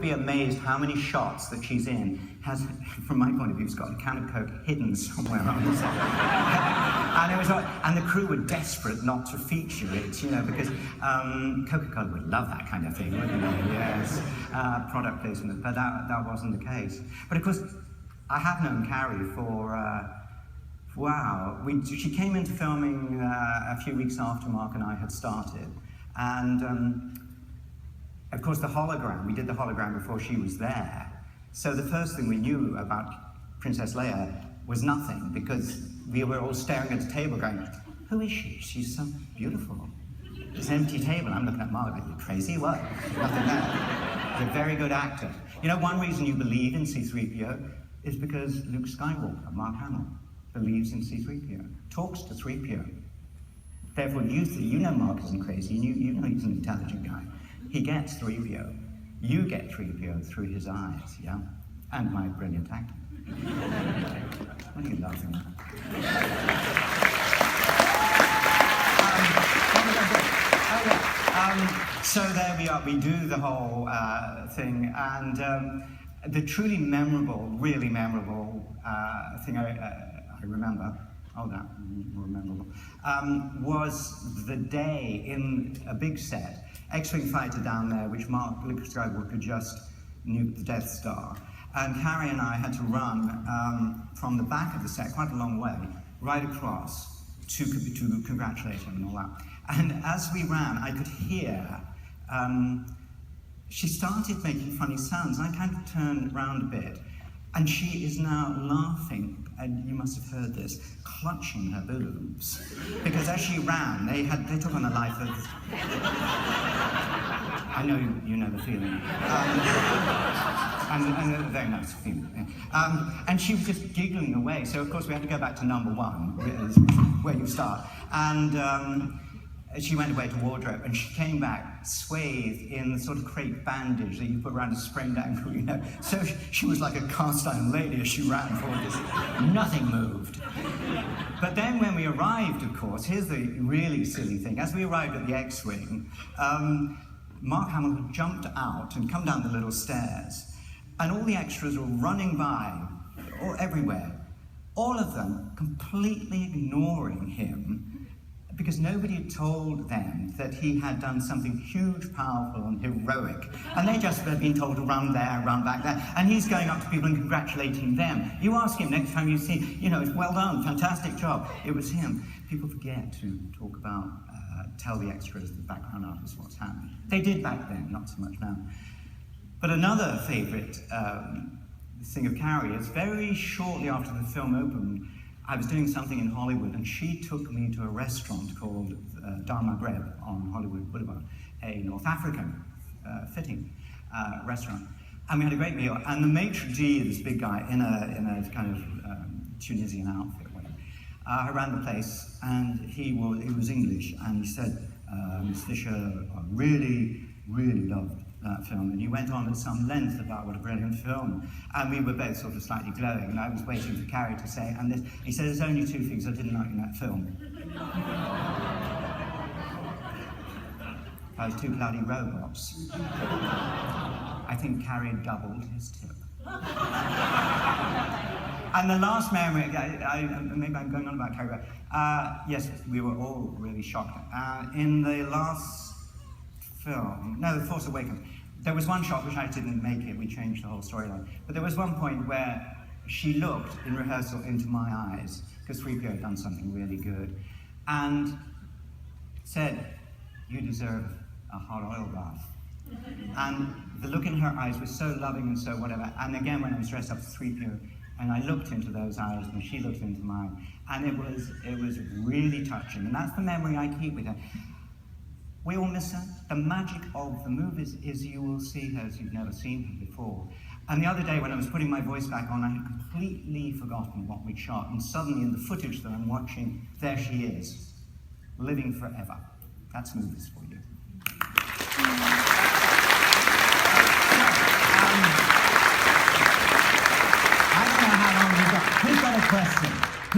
would be amazed how many shots that she's in has, from my point of view, has got a can of Coke hidden somewhere on the set. and the crew were desperate not to feature it, you know, because Coca-Cola would love that kind of thing, wouldn't they? Yes, product placement, but that wasn't the case. But of course, I have known Carrie for, she came into filming a few weeks after Mark and I had started, and of course the hologram, we did the hologram before she was there, so the first thing we knew about Princess Leia was nothing, because we were all staring at the table going, who is she? She's so beautiful. It's an empty table. I'm looking at Mark, like, you crazy? What? Nothing there. He's a very good actor. You know, one reason you believe in C-3PO is because Luke Skywalker, Mark Hamill, believes in C-3PO, talks to 3PO. Therefore, you know Mark isn't crazy, you know he's an intelligent guy. He gets 3PO. You get 3PO through his eyes, yeah? And my brilliant acting. What are you laughing at? So there we are, we do the whole thing, and the truly memorable, really memorable thing I remember, more memorable, was the day in a big set, X-Wing fighter down there, which Luke Skywalker just nuked the Death Star. And Carrie and I had to run from the back of the set, quite a long way, right across to congratulate him and all that. And as we ran, I could hear, she started making funny sounds, and I kind of turned around a bit, and she is now laughing, and you must have heard this, clutching her boobs. Because as she ran, they took on a life of... I know you know the feeling. And a very nice feeling. And she was just giggling away, so of course we had to go back to number one, where you start. And she went away to wardrobe, and she came back swathed in the sort of crepe bandage that you put around a sprained ankle, you know. So she was like a cast-iron lady as she ran forward. Nothing moved. But then when we arrived, of course, here's the really silly thing. As we arrived at the X-Wing, Mark Hamill had jumped out and come down the little stairs, and all the extras were running by, or everywhere, all of them completely ignoring him, because nobody had told them that he had done something huge, powerful, and heroic. And they just had been told to run there, run back there. And he's going up to people and congratulating them. You ask him next time you see, you know, well done, fantastic job. It was him. People forget to talk about, tell the extras, the background artists, what's happening. They did back then, not so much now. But another favorite thing of Carrie is very shortly after the film opened, I was doing something in Hollywood, and she took me to a restaurant called Dar Maghreb on Hollywood Boulevard, a North African fitting restaurant. And we had a great meal, and the maitre d', this big guy in a kind of Tunisian outfit, whatever, ran the place, and he was English, and he said, Ms. Fisher, I really, really loved that film, and he went on at some length about what a brilliant film, and we were both sort of slightly glowing, and I was waiting for Carrie to say, and this, he said, there's only two things I didn't like in that film. Those two bloody robots. I think Carrie doubled his tip. And the last memory, maybe I'm going on about Carrie, but yes, we were all really shocked. In the last film, no, The Force Awakens, there was one shot which I didn't make it, we changed the whole storyline, but there was one point where she looked in rehearsal into my eyes, because 3PO had done something really good, and said, you deserve a hot oil bath. And the look in her eyes was so loving and so whatever, and again when I was dressed up as 3PO, and I looked into those eyes, and she looked into mine, and it was really touching, and that's the memory I keep with her. We all miss her. The magic of the movies is you will see her as you've never seen her before. And the other day when I was putting my voice back on, I had completely forgotten what we'd shot, and suddenly in the footage that I'm watching, there she is, living forever. That's movies for you. I don't know how long we've got. Who's got a question?